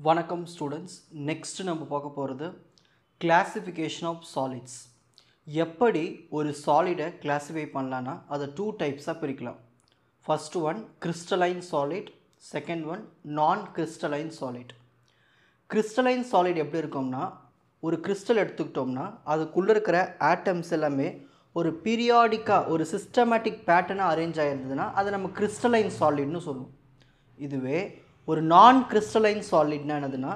வணக்கம் students. Next நம்ம பார்க்க போகிறது கிளாசிஃபிகேஷன் ஆஃப் சாலிட்ஸ். எப்படி ஒரு சாலிடை கிளாஸிஃபை பண்ணலான்னா அதை 2 டைப்ஸாக பிரிக்கலாம். First one crystalline solid, second one நான் கிறிஸ்டலைன் சாலிட். கிறிஸ்டலைன் சாலிட் எப்படி இருக்கும்னா, ஒரு கிறிஸ்டல் எடுத்துக்கிட்டோம்னா அதுக்குள்ளே இருக்கிற ஆட்டம்ஸ் எல்லாமே ஒரு பீரியாடிக்காக ஒரு சிஸ்டமேட்டிக் பேட்டர்னாக அரேஞ்ச் ஆகிருந்ததுன்னா அதை நம்ம கிறிஸ்டலைன் சாலிட்னு சொல்லுவோம். இதுவே ஒரு நான் கிறிஸ்டலைன் சாலிட்னா என்னதுன்னா,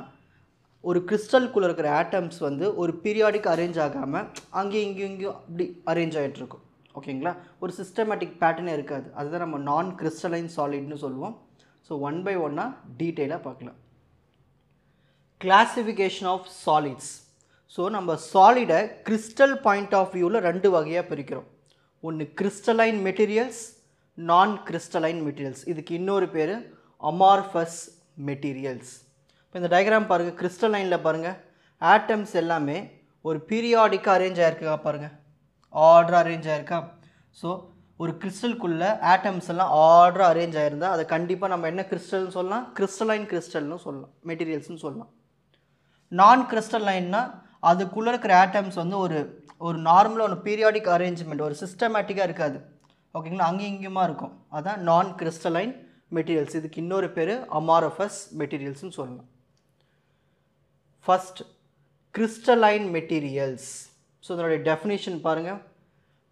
ஒரு கிறிஸ்டலுக்குள்ளே இருக்கிற ஆட்டம்ஸ் வந்து ஒரு பீரியாடிக் அரேஞ்ச் ஆகாமல் அங்கேயும் இங்கேயும் அப்படி அரேஞ்ச் ஆகிட்டுருக்கும். ஓகேங்களா, ஒரு சிஸ்டமேட்டிக் பேட்டர்னே இருக்காது. அதுதான் நம்ம நான் கிறிஸ்டலைன் சாலிட்னு சொல்லுவோம். ஸோ ஒன் பை ஒன்னாக டீட்டெயிலாக பார்க்கலாம். Classification of solids. ஸோ நம்ம சாலிடை கிறிஸ்டல் பாயிண்ட் ஆஃப் வியூவில் 2 வகையாக பிரிக்கிறோம். ஒன்று கிறிஸ்டலைன் மெட்டீரியல்ஸ், நான் கிறிஸ்டலைன் மெட்டீரியல்ஸ். இதுக்கு இன்னொரு பேர் அமார்ஃபஸ் மெட்டீரியல்ஸ். இப்போ இந்த டயக்ராம் பாருங்கள், கிறிஸ்டலைனில் பாருங்கள் ஆட்டம்ஸ் எல்லாமே ஒரு பீரியாடிக்காக அரேஞ்ச் ஆகிருக்கா பாருங்கள், ஆர்டராக அரேஞ்ச் ஆகிருக்கா. ஸோ ஒரு கிறிஸ்டலுக்குள்ளே ஆட்டம்ஸ் எல்லாம் ஆர்டராக அரேஞ்ச் ஆகிருந்தால் அதை கண்டிப்பாக நம்ம என்ன கிறிஸ்டல்னு சொல்லலாம், கிறிஸ்டலைன் கிறிஸ்டல்னு சொல்லலாம், மெட்டீரியல்ஸ்னு சொல்லலாம். நான் கிறிஸ்டலைன்னா அதுக்குள்ளே இருக்கிற ஆட்டம்ஸ் வந்து ஒரு நார்மலாக ஒரு பீரியாடிக் அரேஞ்ச்மெண்ட், ஒரு சிஸ்டமேட்டிக்காக இருக்காது. ஓகேங்களா, அங்கேயும் இங்கேயுமா இருக்கும். அதான் நான் கிறிஸ்டலைன் மெட்டீரியல்ஸ். இதுக்கு இன்னொரு பேர் அமார்ஃபஸ் மெட்டீரியல்ஸ்னு சொல்லலாம். First crystalline materials. ஸோ இதனுடைய டெஃபினிஷன் பாருங்கள்,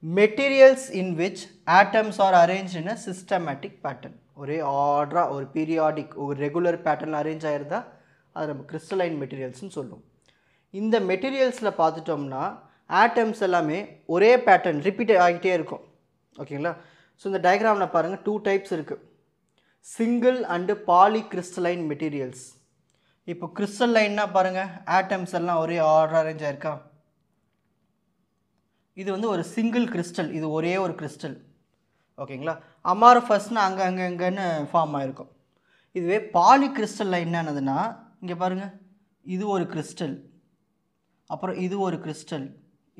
materials in which atoms are arrange in a systematic pattern. ஒரே ஆர்டராக ஒரு பீரியாடிக் ஒரு ரெகுலர் பேட்டர்னில் அரேஞ்ச் ஆகிருந்தா அது நம்ம கிறிஸ்டலைன் மெட்டீரியல்ஸ்னு சொல்லுவோம். இந்த மெட்டீரியல்ஸில் பார்த்துட்டோம்னா ஆட்டம்ஸ் எல்லாமே ஒரே பேட்டர்ன் ரிப்பீட் ஆகிட்டே இருக்கும். ஓகேங்களா, ஸோ இந்த டயக்ராமில் பாருங்கள் 2 டைப்ஸ் இருக்குது, single and polycrystalline materials. இப்போ கிறிஸ்டலைன்னா பாருங்கள் ஆட்டம்ஸ் எல்லாம் ஒரே ஆர்டர் அரேஞ்ச் ஆயிருக்கா. இது வந்து ஒரு சிங்கிள் கிறிஸ்டல், இது ஒரே ஒரு கிறிஸ்டல். ஓகேங்களா, அமார்ஃபஸ்னால் அங்கன்னு ஃபார்ம் ஆகிருக்கும். இதுவே பாலி கிறிஸ்டலைன் என்னதுன்னா, இங்கே பாருங்கள் இது ஒரு கிறிஸ்டல், அப்புறம் இது ஒரு கிறிஸ்டல்,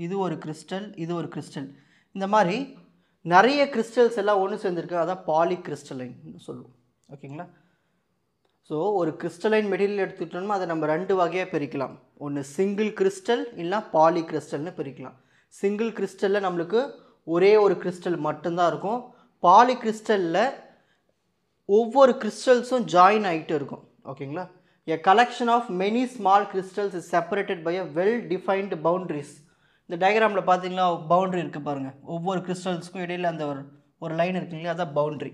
இது ஒரு கிறிஸ்டல், இது ஒரு கிறிஸ்டல், இந்த மாதிரி நிறைய கிறிஸ்டல்ஸ் எல்லாம் ஒன்று சேர்ந்துருக்கு. அதான் பாலி கிறிஸ்டலைன் சொல்லுவோம். ஓகேங்களா, ஸோ ஒரு கிறிஸ்டலைன் மெட்டீரியல் எடுத்துக்கிட்டோம்னா அதை நம்ம 2 வகையாக பிரிக்கலாம். ஒன்று சிங்கிள் கிறிஸ்டல் இல்லைனா பாலி கிறிஸ்டல்னு பிரிக்கலாம். சிங்கிள் கிறிஸ்டலில் நம்மளுக்கு ஒரே ஒரு கிறிஸ்டல் மட்டும்தான் இருக்கும். பாலி கிறிஸ்டலில் ஒவ்வொரு கிறிஸ்டல்ஸும் ஜாயின் ஆகிட்டு இருக்கும். ஓகேங்களா, a collection of many small crystals is separated by a well defined boundaries. இந்த டயக்ராமில் பார்த்தீங்கன்னா பவுண்ட்ரி இருக்குது பாருங்கள், ஒவ்வொரு கிறிஸ்டல்ஸுக்கும் இடையில் அந்த ஒரு லைன் இருக்குங்களா, அதான் பவுண்ட்ரி.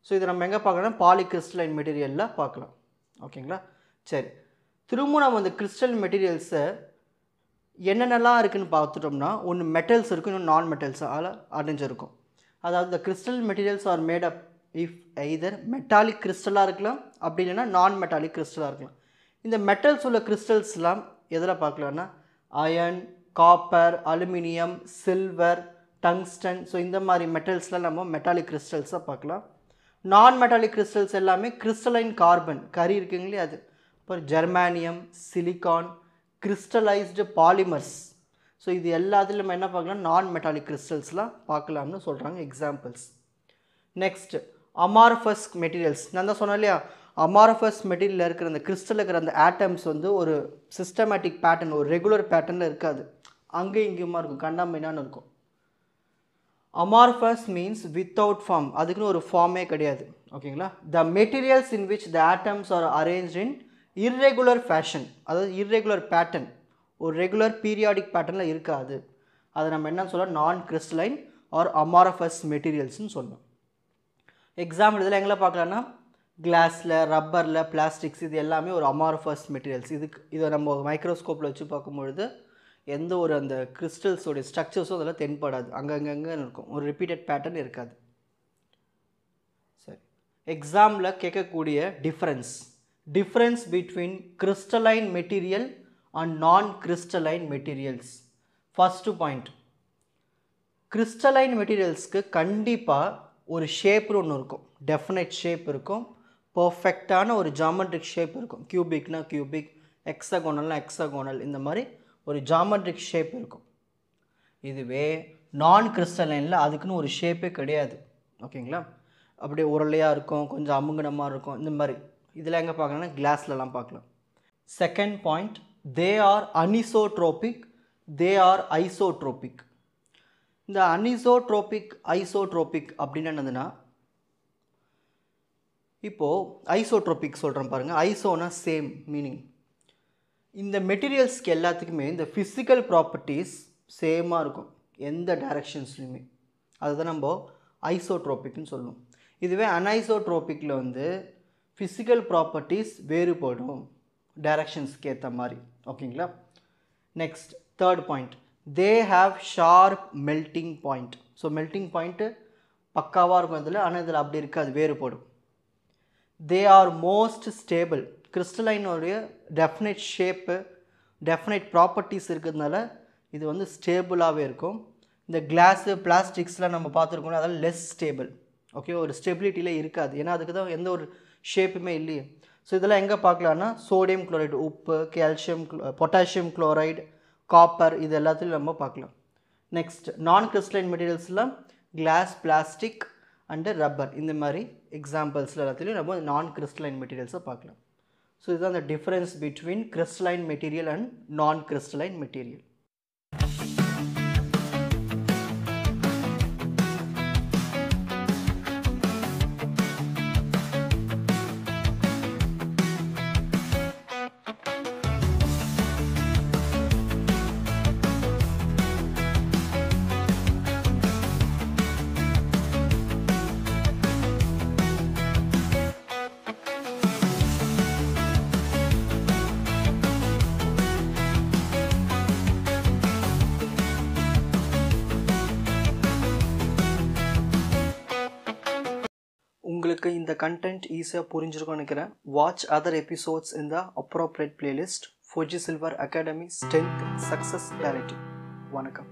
ஸோ இதை நம்ம எங்கே பார்க்கலாம்னா பாலி கிறிஸ்டலைன் மெட்டீரியலில் பார்க்கலாம். ஓகேங்களா, சரி, திரும்ப நம்ம அந்த கிறிஸ்டல் மெட்டீரியல்ஸை என்னென்னலாம் இருக்குதுன்னு பார்த்துட்டோம்னா, ஒன்று மெட்டல்ஸ் இருக்கும், இன்னும் நான் மெட்டல்ஸ் அதில் அடைஞ்சிருக்கும். அதாவது இந்த crystal materials are made up if either metallic கிறிஸ்டலாக இருக்கலாம், அப்படி இல்லைன்னா நான் மெட்டாலிக் கிறிஸ்டலாக இருக்கலாம். இந்த மெட்டல்ஸ் உள்ள கிறிஸ்டல்ஸ்லாம் எதில் பார்க்கலான்னா iron, copper, aluminium, silver, tungsten. So இந்த மாதிரி மெட்டல்ஸ்லாம் நம்ம மெட்டாலிக் கிறிஸ்டல்ஸாக பார்க்கலாம். நான் மெட்டாலிக் கிறிஸ்டல்ஸ் எல்லாமே கிறிஸ்டலைன் கார்பன் கரி இருக்குங்களே அது, அப்புறம் germanium, silicon, crystallised polymers. So இது எல்லாத்துலையும் நம்ம என்ன பார்க்கலாம், நான் மெட்டாலிக் கிறிஸ்டல்ஸ்லாம் பார்க்கலாம்னு சொல்கிறாங்க எக்ஸாம்பிள்ஸ். Next amorphous materials. நான் தான் சொன்னேன் இல்லையா, அமார்ஃபஸ் மெட்டீரியலில் இருக்கிற அந்த கிறிஸ்டலில் இருக்கிற அந்த ஆட்டம்ஸ் வந்து ஒரு சிஸ்டமேட்டிக் பேட்டர்ன், ஒரு ரெகுலர் பேட்டர்னில் இருக்காது, அங்கே இங்கேயுமா இருக்கும், கண்டாமினான்னு இருக்கும். அமார்ஃபஸ் மீன்ஸ் வித்தவுட் ஃபார்ம், அதுக்குன்னு ஒரு ஃபார்மே கிடையாது. ஓகேங்களா, the materials in which the atoms are arrange in irregular fashion, அதாவது இர்ரெகுலர் பேட்டர்ன், ஒரு ரெகுலர் பீரியாடிக் பேட்டர்னில் இருக்காது. அதை நம்ம என்ன சொல்லலாம், நான் கிறிஸ்டலைன் ஆர் அமார்ஃபஸ் மெட்டீரியல்ஸ்னு சொல்லலாம். எக்ஸாம்பிள் இதில் எங்கே பார்க்கலான்னா கிளாஸில், ரப்பரில், பிளாஸ்டிக்ஸ், இது எல்லாமே ஒரு அமார்ஃபஸ் மெட்டீரியல்ஸ். இதை நம்ம மைக்ரோஸ்கோப்பில் வச்சு பார்க்கும்பொழுது எந்த ஒரு அந்த கிறிஸ்டல்ஸோடைய ஸ்ட்ரக்சர்ஸும் அதெல்லாம் தென்படாது, அங்கங்கே இருக்கும், ஒரு ரிப்பீட்டட் பேட்டர்ன் இருக்காது. சரி, எக்ஸாமில் கேட்கக்கூடிய difference between crystalline material and non crystalline materials. First point, கிறிஸ்டலைன் மெட்டீரியல்ஸ்க்கு கண்டிப்பாக ஒரு ஷேப்னு ஒன்று இருக்கும், டெஃபினைட் ஷேப் இருக்கும், பர்ஃபெக்டான ஒரு ஜாமெட்ரிக் ஷேப் இருக்கும், கியூபிக்னா கியூபிக், எக்ஸகோனல்னா எக்ஸகோனல், இந்த மாதிரி ஒரு ஜாமெட்ரிக் ஷேப் இருக்கும். இதுவே நான் கிறிஸ்டலைனில் அதுக்குன்னு ஒரு ஷேப்பே கிடையாது. ஓகேங்களா, அப்படியே உருளையாக இருக்கும், கொஞ்சம் அமுங்கின மாதிரி இருக்கும், இந்த மாதிரி இதில் எங்கே பார்க்கலாம்னா கிளாஸ்லலாம் பார்க்கலாம். Second point, they are anisotropic, they are isotropic. இந்த அனிசோட்ரோபிக் ஐசோட்ரோபிக் அப்படின்னு என்னதுன்னா, இப்போது ஐசோட்ரோபிக் சொல்கிறேன் பாருங்கள். ஐசோனா சேம் மீனிங். இந்த மெட்டீரியல்ஸ்க்கு எல்லாத்துக்குமே இந்த ஃபிசிக்கல் ப்ராப்பர்ட்டிஸ் சேமாக இருக்கும் எந்த டைரக்ஷன்ஸ்லையுமே. அதுதான் நம்ம ஐசோட்ரோபிக்னு சொல்லுவோம். இதுவே அனைசோட்ரோபிக்கில் வந்து ஃபிசிக்கல் ப்ராப்பர்ட்டிஸ் வேறுபடும் டைரக்ஷன்ஸ்க்கு ஏற்ற மாதிரி. ஓகேங்களா? Next third point, they have sharp melting point. So melting point பக்காவாக இருக்கும் இதில், ஆனால் இதில் அப்படி இருக்காது, வேறுபடும். They are most stable. கிறிஸ்டலைனுடைய டெஃபினைட் ஷேப்பு, டெஃபினைட் ப்ராப்பர்ட்டிஸ் இருக்கிறதுனால இது வந்து ஸ்டேபிளாகவே இருக்கும். இந்த கிளாஸு பிளாஸ்டிக்ஸ்லாம் நம்ம பார்த்துருக்கோம், அதெல்லாம் லெஸ் ஸ்டேபிள். ஓகே, ஒரு ஸ்டெபிலிட்டியில் இருக்காது, ஏன்னா அதுக்கு தான் எந்த ஒரு ஷேப்புமே இல்லையே. ஸோ இதெல்லாம் எங்கே பார்க்கலான்னா சோடியம் குளோரைடு, உப்பு, கால்சியம், பொட்டாசியம் குளோரைடு, காப்பர், இது எல்லாத்துலையும் நம்ம பார்க்கலாம். நெக்ஸ்ட் நான் கிறிஸ்டலைன் மெட்டீரியல்ஸில் கிளாஸ், பிளாஸ்டிக் அண்டு ரப்பர், இந்த மாதிரி எக்ஸாம்பிள்ஸில் எல்லாத்துலேயும் நம்ம நான் கிறிஸ்டலைன் மெட்டீரியல்ஸை பார்க்கலாம். ஸோ இதுதான் the difference between crystalline material and non-crystalline material. உங்களுக்கு இந்த கண்டென்ட் ஈஸியாக புரிஞ்சிருக்கும்னு நினைக்கிறேன். வாட்ச் அதர் எபிசோட்ஸ் இன் த appropriate playlist. Fuji silver academy strength success directive. வணக்கம்.